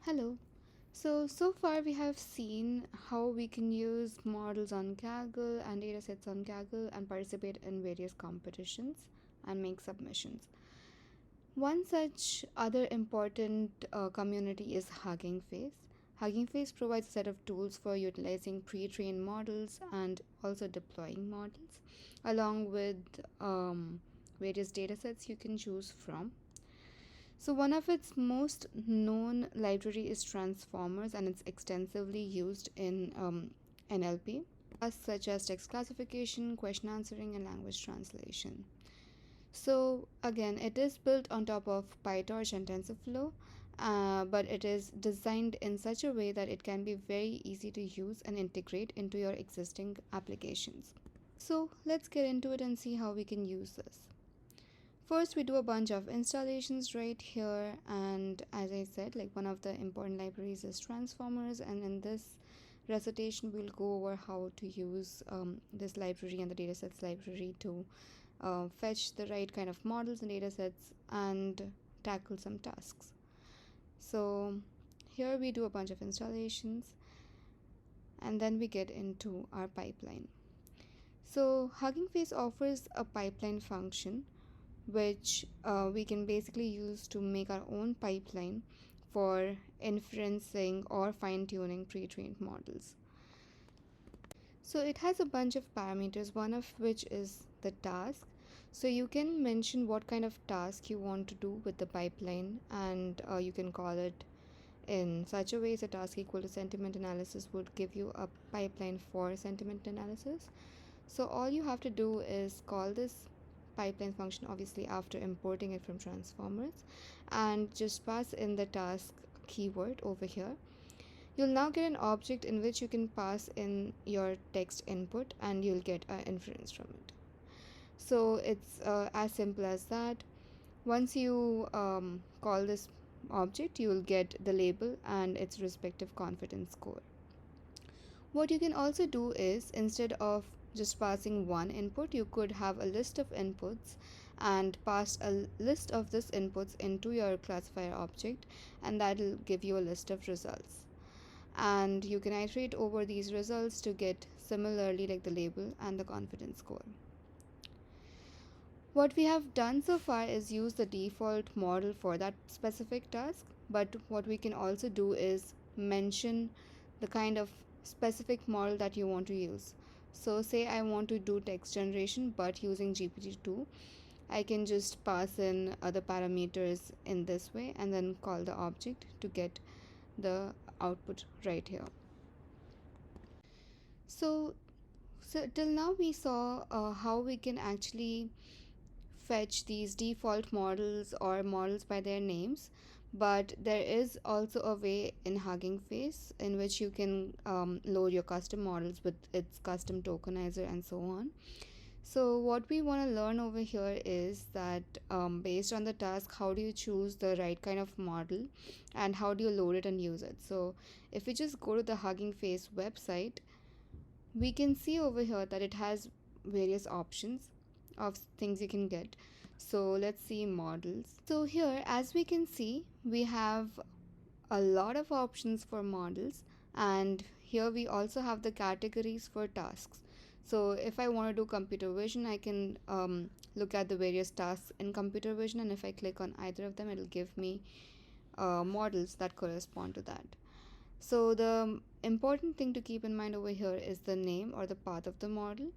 Hello. So far we have seen how we can use models on Kaggle and datasets on Kaggle and participate in various competitions and make submissions. One such other important community is Hugging Face. Hugging Face provides a set of tools for utilizing pre-trained models and also deploying models, along with various datasets you can choose from. So one of its most known library is Transformers, and it's extensively used in NLP, tasks such as text classification, question answering, and language translation. So again, it is built on top of PyTorch and TensorFlow, but it is designed in such a way that it can be very easy to use and integrate into your existing applications. So let's get into it and see how we can use this. First, we do a bunch of installations right here, and as I said, like one of the important libraries is Transformers, and in this recitation, we'll go over how to use this library and the datasets library to fetch the right kind of models and datasets and tackle some tasks. So here we do a bunch of installations, and then we get into our pipeline. So Hugging Face offers a pipeline function which we can basically use to make our own pipeline for inferencing or fine tuning pre trained models. So it has a bunch of parameters, one of which is the task. So you can mention what kind of task you want to do with the pipeline, and you can call it in such a way as a task equal to sentiment analysis would give you a pipeline for sentiment analysis. So all you have to do is call this pipeline function, obviously after importing it from Transformers, and just pass in the task keyword over here. You'll now get an object in which you can pass in your text input and you'll get an inference from it. So it's as simple as that. Once you call this object, you will get the label and its respective confidence score. What you can also do is, instead of just passing one input, you could have a list of inputs and pass a list of these inputs into your classifier object, and that will give you a list of results. And you can iterate over these results to get similarly like the label and the confidence score. What we have done so far is use the default model for that specific task, but what we can also do is mention the kind of specific model that you want to use. So say I want to do text generation but using GPT-2, I can just pass in other parameters in this way and then call the object to get the output right here. So till now we saw how we can actually fetch these default models or models by their names, but there is also a way in Hugging Face in which you can load your custom models with its custom tokenizer and so on. So what we want to learn over here is that based on the task, how do you choose the right kind of model and how do you load it and use it. So if we just go to the Hugging Face website, we can see over here that it has various options of things you can get. So let's see models. So here, as we can see, we have a lot of options for models, and here we also have the categories for tasks. So if I want to do computer vision, I can look at the various tasks in computer vision, and if I click on either of them, it'll give me models that correspond to that. So the important thing to keep in mind over here is the name or the path of the model,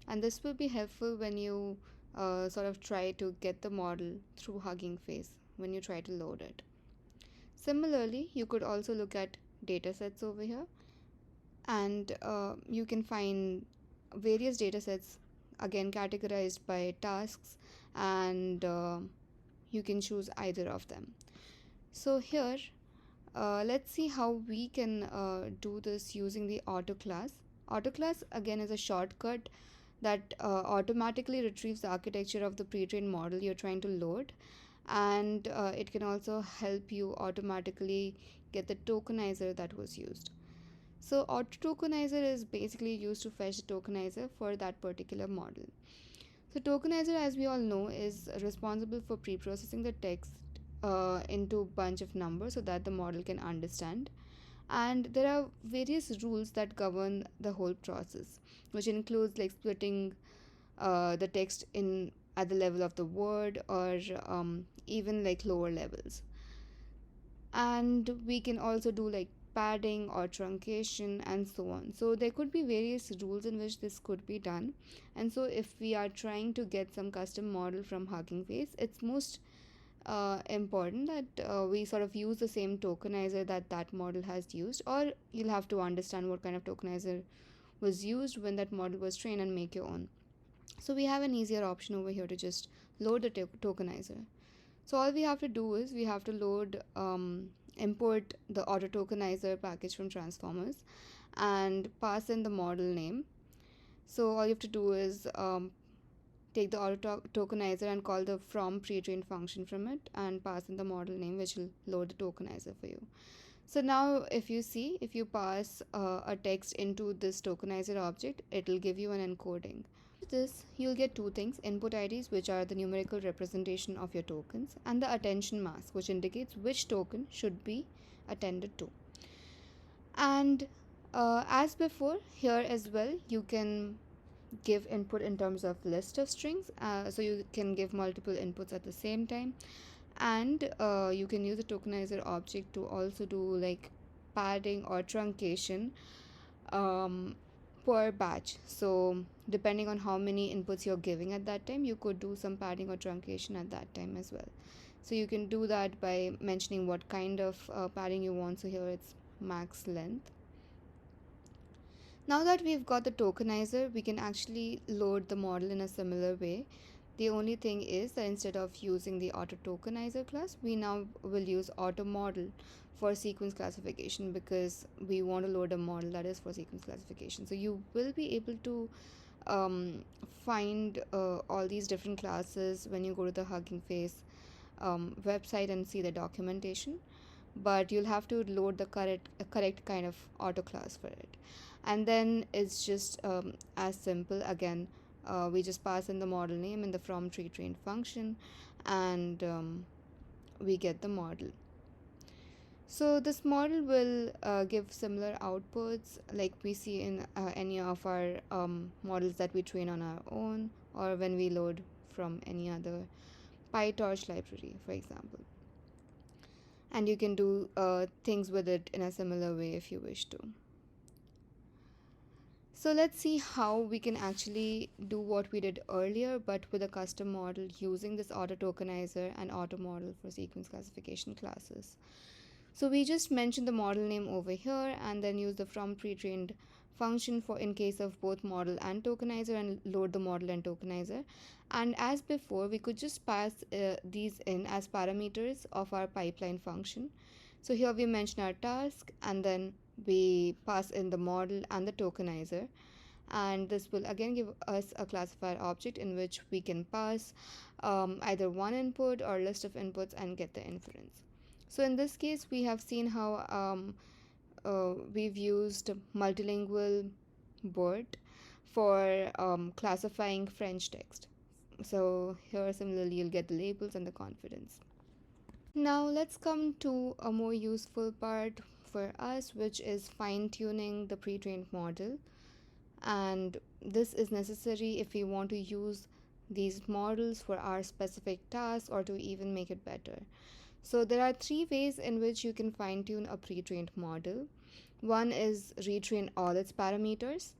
and this will be helpful when you sort of try to get the model through Hugging Face when you try to load it. Similarly, you could also look at datasets over here, and you can find various datasets again categorized by tasks, and you can choose either of them. So here, let's see how we can do this using the auto class. Auto class again is a shortcut that automatically retrieves the architecture of the pre-trained model you're trying to load, and it can also help you automatically get the tokenizer that was used. So auto tokenizer is basically used to fetch the tokenizer for that particular model. So tokenizer, as we all know, is responsible for pre-processing the text into bunch of numbers so that the model can understand. And there are various rules that govern the whole process, which includes like splitting the text in at the level of the word, or even like lower levels. And we can also do like padding or truncation and so on. So there could be various rules in which this could be done. And so if we are trying to get some custom model from Hugging Face, it's most important that we sort of use the same tokenizer that that model has used, or you'll have to understand what kind of tokenizer was used when that model was trained and make your own. So we have an easier option over here to just load the tokenizer. So all we have to do is we have to import the auto tokenizer package from transformers and pass in the model name. So all you have to do is take the auto tokenizer and call the from pre-trained function from it and pass in the model name, which will load the tokenizer for you. So now if you see, if you pass a text into this tokenizer object, it will give you an encoding. This you'll get two things: input IDs, which are the numerical representation of your tokens, and the attention mask, which indicates which token should be attended to. And as before, here as well you can give input in terms of list of strings, so you can give multiple inputs at the same time. And you can use a tokenizer object to also do like padding or truncation um, per batch. So depending on how many inputs you're giving at that time, you could do some padding or truncation at that time as well. So you can do that by mentioning what kind of padding you want. So here it's max length. Now that we've got the tokenizer, we can actually load the model in a similar way. The only thing is that instead of using the auto tokenizer class, we now will use auto model for sequence classification, because we want to load a model that is for sequence classification. So you will be able to find all these different classes when you go to the Hugging Face website and see the documentation, but you'll have to load the correct kind of auto class for it. And then it's just as simple again. We just pass in the model name in the from tree trained function, and we get the model. So this model will give similar outputs like we see in any of our models that we train on our own, or when we load from any other PyTorch library, for example. And you can do things with it in a similar way if you wish to. So let's see how we can actually do what we did earlier, but with a custom model using this auto tokenizer and auto model for sequence classification classes. So we just mentioned the model name over here, and then use the from pre-trained function for in case of both model and tokenizer, and load the model and tokenizer. And as before, we could just pass these in as parameters of our pipeline function. So here we mention our task, and then we pass in the model and the tokenizer, and this will again give us a classifier object in which we can pass either one input or list of inputs and get the inference. So in this case, we have seen how we've used multilingual BERT for classifying French text. So here similarly you'll get the labels and the confidence. Now let's come to a more useful part for us, which is fine-tuning the pre-trained model. And this is necessary if we want to use these models for our specific tasks or to even make it better. So there are three ways in which you can fine-tune a pre-trained model. One is retrain all its parameters.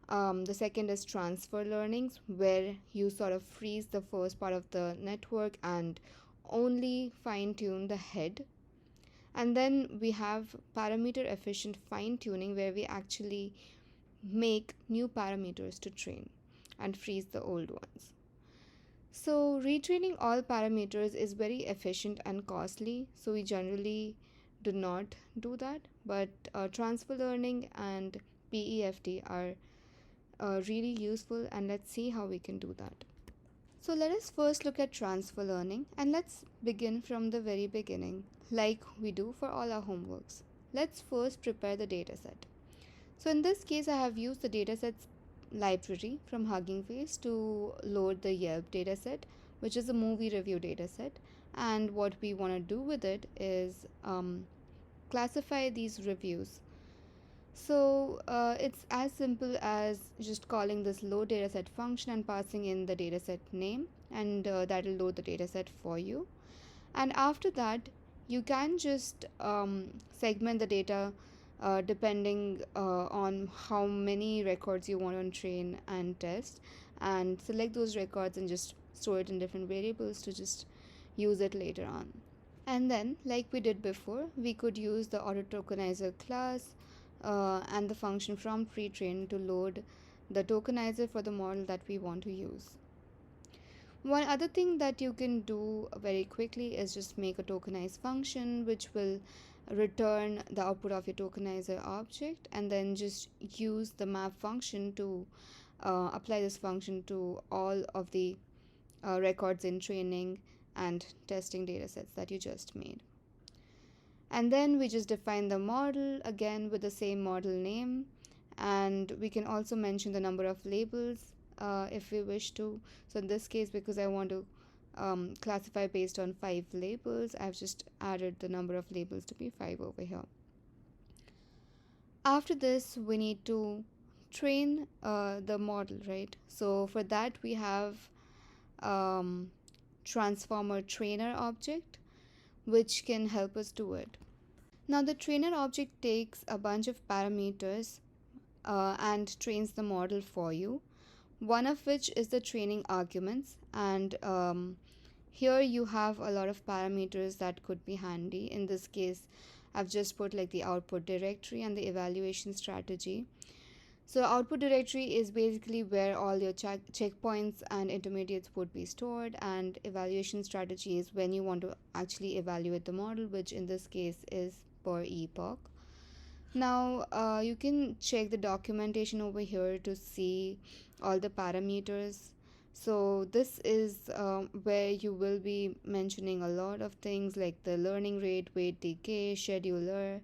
The second is transfer learnings, where you sort of freeze the first part of the network and only fine-tune the head. And then we have parameter efficient fine-tuning, where we actually make new parameters to train and freeze the old ones. So retraining all parameters is very efficient and costly, so we generally do not do that. But transfer learning and PEFT are really useful, and let's see how we can do that. So let us first look at transfer learning, and let's begin from the very beginning like we do for all our homeworks. Let's first prepare the dataset. So in this case, I have used the datasets library from Hugging Face to load the Yelp dataset, which is a movie review dataset, And what we want to do with it is classify these reviews. So it's as simple as just calling this load dataset function and passing in the dataset name, and that'll load the dataset for you. And after that, you can just segment the data depending on how many records you want to train and test, and select those records and just store it in different variables to just use it later on. And then, like we did before, we could use the auto tokenizer class and the function from pre-train to load the tokenizer for the model that we want to use. One other thing that you can do very quickly is just make a tokenized function which will return the output of your tokenizer object, and then just use the map function to apply this function to all of the records in training and testing datasets that you just made. And then we just define the model again with the same model name, and we can also mention the number of labels if we wish to. So in this case, because I want to classify based on 5 labels, I've just added the number of labels to be 5 over here. After this, we need to train the model, right? So for that, we have transformer trainer object, which can help us do it. Now the trainer object takes a bunch of parameters and trains the model for you, one of which is the training arguments. And here you have a lot of parameters that could be handy. In this case, I've just put like the output directory and the evaluation strategy. So output directory is basically where all your checkpoints and intermediates would be stored, and evaluation strategy is when you want to actually evaluate the model, which in this case is per epoch. Now you can check the documentation over here to see all the parameters. So this is where you will be mentioning a lot of things like the learning rate, weight decay, scheduler,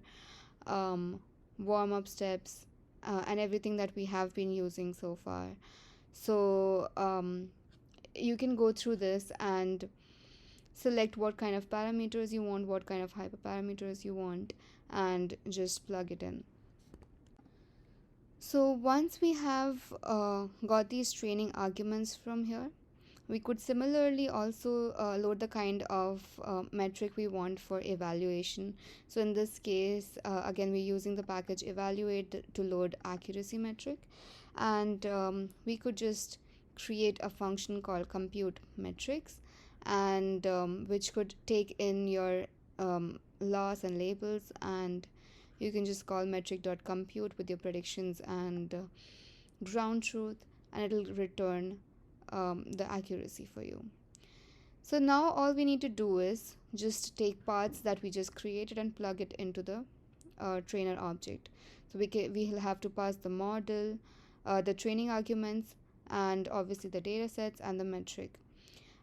warm-up steps, and everything that we have been using so far. So you can go through this and select what kind of parameters you want, what kind of hyperparameters you want, and just plug it in. So once we have got these training arguments from here, we could similarly also load the kind of metric we want for evaluation. So in this case, again, we're using the package evaluate to load accuracy metric, and we could just create a function called compute metrics, and which could take in your loss and labels, and you can just call metric.compute with your predictions and ground truth, and it'll return the accuracy for you. So now all we need to do is just take paths that we just created and plug it into the trainer object. So we'll have to pass the model, the training arguments, and obviously the data sets and the metric.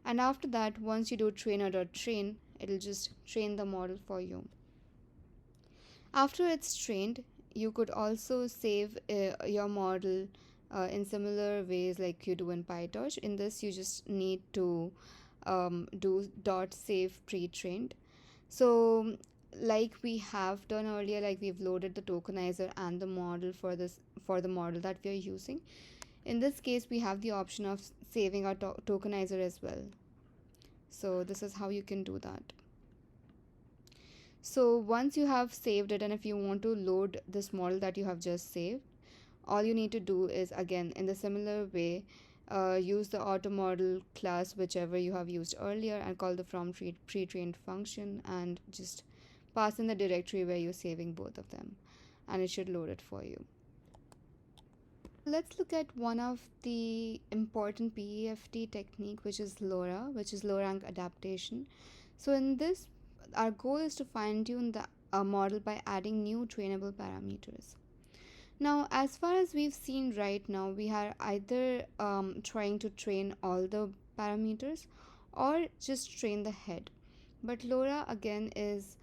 And after that, once you do trainer.train, it'll just train the model for you. After it's trained, you could also save your model in similar ways like you do in PyTorch. In this, you just need to do .save pre-trained. So like we have done earlier, like we've loaded the tokenizer and the model for the model that we are using. In this case, we have the option of saving our tokenizer as well. So this is how you can do that. So once you have saved it, and if you want to load this model that you have just saved, all you need to do is, again, in the similar way, use the auto model class whichever you have used earlier, and call the from pre-trained function, and just pass in the directory where you're saving both of them, and it should load it for you. Let's look at one of the important PEFT technique, which is LoRa, which is low rank adaptation. So in this, our goal is to fine-tune the model by adding new trainable parameters. Now, as far as we've seen right now, we are either trying to train all the parameters or just train the head. But LoRa again is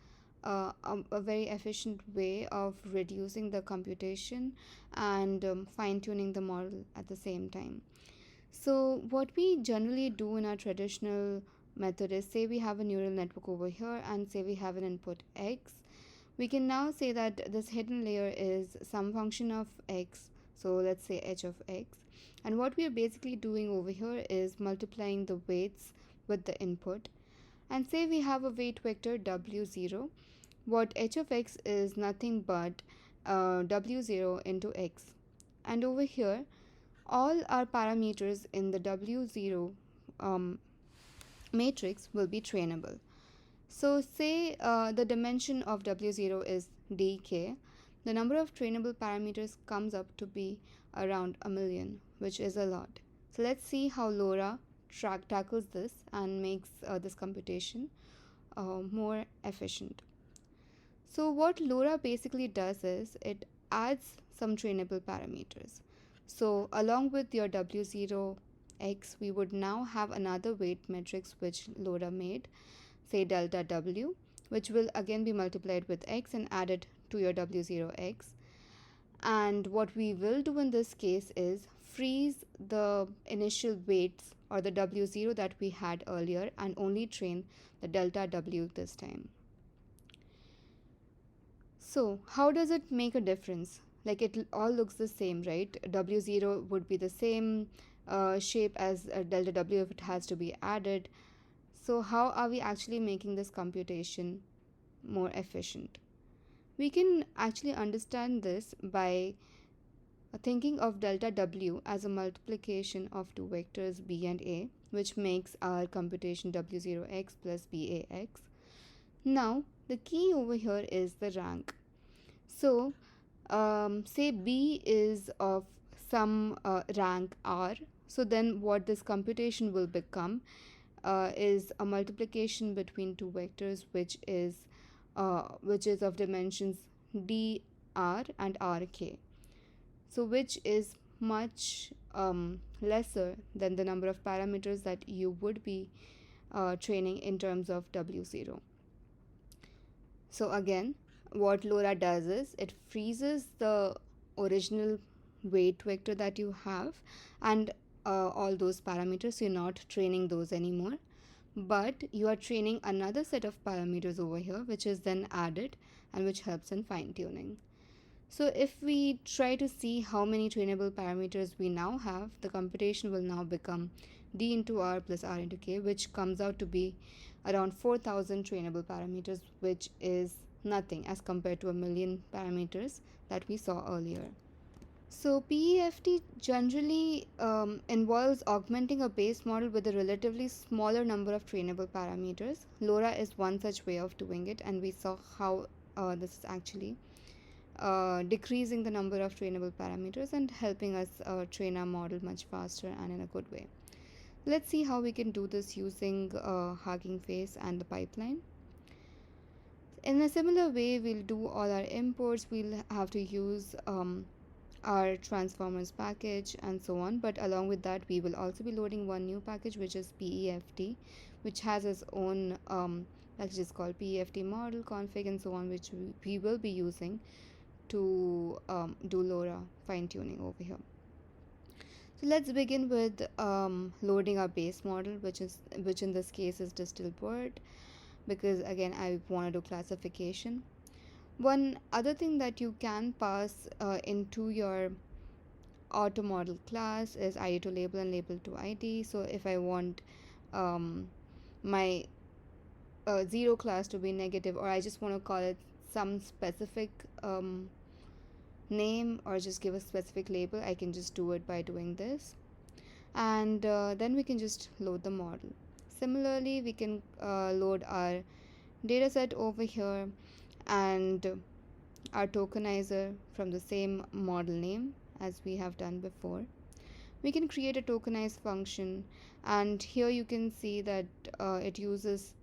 a very efficient way of reducing the computation and fine-tuning the model at the same time. So what we generally do in our traditional method is, say we have a neural network over here and say we have an input x. We can now say that this hidden layer is some function of x, so let's say h of x. And what we are basically doing over here is multiplying the weights with the input. And say we have a weight vector w0. What h of x is nothing but w0 into x. And over here, all our parameters in the w0 matrix will be trainable. So say the dimension of w0 is dk. The number of trainable parameters comes up to be around a million, which is a lot. So let's see how LoRa tackles this and makes this computation more efficient. So what LoRa basically does is it adds some trainable parameters. So along with your w0 x, we would now have another weight matrix which LoRa made, say delta w, which will again be multiplied with x and added to your w0 x. And what we will do in this case is freeze the initial weights or the w0 that we had earlier and only train the delta w this time. So how does it make a difference? Like, it all looks the same, right? w0 would be the same shape as delta w if it has to be added. So how are we actually making this computation more efficient? We can actually understand this by thinking of delta w as a multiplication of two vectors b and a, which makes our computation w0x plus bax. Now the key over here is the rank. So say b is of some rank r, so then what this computation will become is a multiplication between two vectors which is of dimensions dr and rk, so which is much lesser than the number of parameters that you would be training in terms of w0. So again, what LoRa does is it freezes the original weight vector that you have and all those parameters, so you're not training those anymore, but you are training another set of parameters over here which is then added and which helps in fine tuning. So if we try to see how many trainable parameters we now have, the computation will now become d into r plus r into k, which comes out to be around 4,000 trainable parameters, which is nothing as compared to a million parameters that we saw earlier. So PEFT generally involves augmenting a base model with a relatively smaller number of trainable parameters. LoRa is one such way of doing it, and we saw how this is actually decreasing the number of trainable parameters and helping us train our model much faster and in a good way. Let's see how we can do this using Huggigface and the pipeline. In a similar way, we'll do all our imports. We'll have to use our transformers package and so on, but along with that we will also be loading one new package which is PEFT, which has its own package called PEFT model config and so on, which we will be using to do LoRa fine tuning over here. So let's begin with loading our base model, which in this case is Distilbert, because again I want to do classification. One other thing that you can pass into your auto model class is ID to label and label to ID. So if I want my 0 class to be negative, or I just want to call it some specific name or just give a specific label, I can just do it by doing this, and then we can just load the model. Similarly, we can load our dataset over here and our tokenizer from the same model name as we have done before. We can create a tokenized function, and here you can see that it uses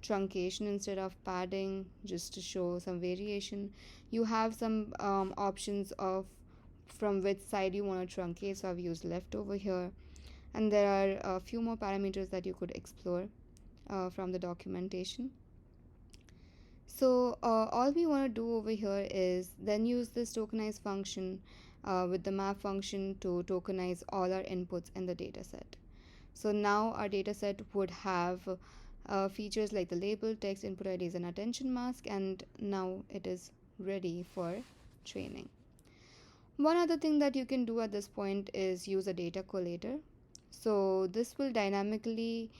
truncation instead of padding, just to show some variation. You have some options of from which side you want to truncate, so I've used left over here, and there are a few more parameters that you could explore from the documentation. So all we want to do over here is then use this tokenized function with the map function to tokenize all our inputs in the dataset. So now our dataset would have features like the label, text, input IDs, and attention mask, and now it is ready for training. One other thing that you can do at this point is use a data collator. So this will dynamically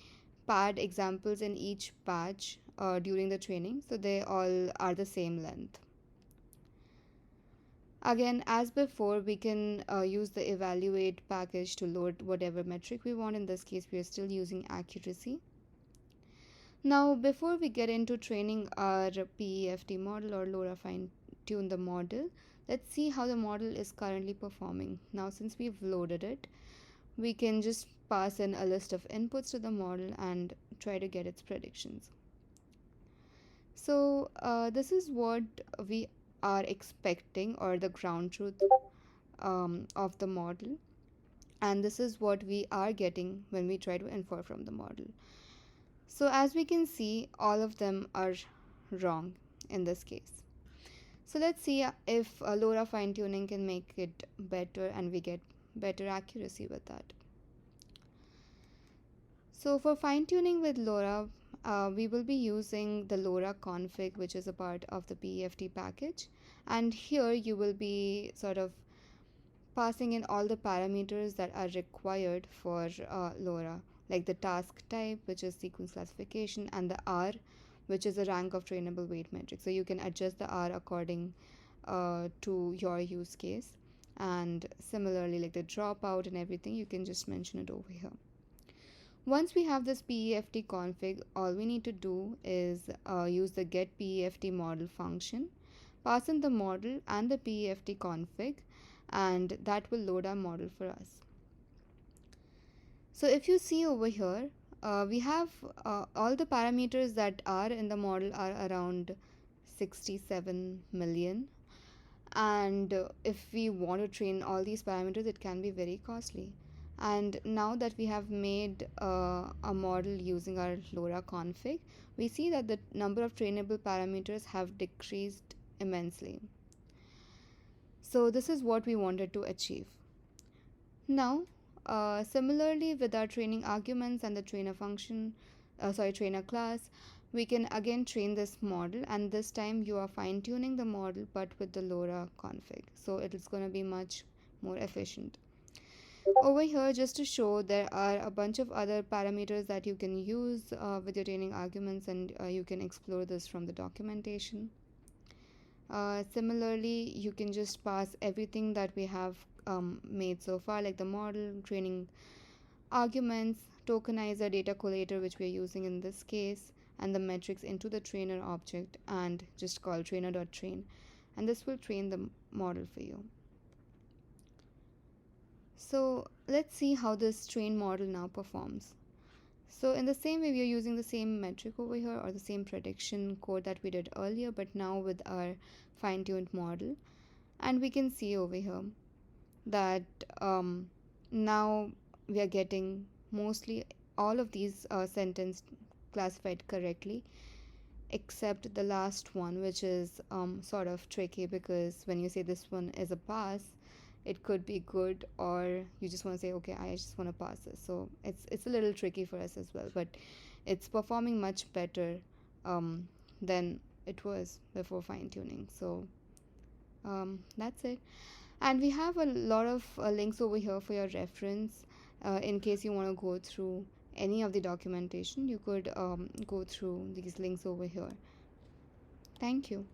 pad examples in each batch during the training, so they all are the same length. Again, as before, we can use the evaluate package to load whatever metric we want. In this case, we are still using accuracy. Now, before we get into training our PEFT model or LoRa fine tune the model, let's see how the model is currently performing. Now, since we've loaded it, we can just pass in a list of inputs to the model and try to get its predictions. So this is what we are expecting, or the ground truth of the model, and this is what we are getting when we try to infer from the model. So as we can see, all of them are wrong in this case. So let's see if LoRa fine tuning can make it better and we get better accuracy with that. So for fine tuning with LoRa, we will be using the LoRa config, which is a part of the PEFT package, and here you will be sort of passing in all the parameters that are required for LoRa, like the task type, which is sequence classification, and the R, which is the rank of trainable weight metric. So you can adjust the R according to your use case, and similarly, like the dropout and everything, you can just mention it over here. Once we have this PEFT config, all we need to do is use the get PEFT model function, pass in the model and the PEFT config, and that will load our model for us. So if you see over here, we have all the parameters that are in the model are around 67 million, and if we want to train all these parameters, it can be very costly. And now that we have made a model using our LoRa config, we see that the number of trainable parameters have decreased immensely. So this is what we wanted to achieve. Now, similarly with our training arguments and the trainer class, we can again train this model, and this time you are fine tuning the model but with the LoRa config. So it is going to be much more efficient. Over here, just to show, there are a bunch of other parameters that you can use with your training arguments, and you can explore this from the documentation. Similarly, you can just pass everything that we have made so far, like the model, training arguments, tokenizer, data collator, which we are using in this case, and the metrics into the trainer object, and just call trainer.train, and this will train the model for you. So let's see how this train model now performs. So in the same way, we are using the same metric over here, or the same prediction code that we did earlier, but now with our fine-tuned model. And we can see over here that now we are getting mostly all of these sentences classified correctly, except the last one, which is sort of tricky, because when you say this one is a pass, it could be good, or you just want to say, okay, I just want to pass this. So it's a little tricky for us as well, but it's performing much better than it was before fine tuning. So that's it. And we have a lot of links over here for your reference. In case you want to go through any of the documentation, you could go through these links over here. Thank you.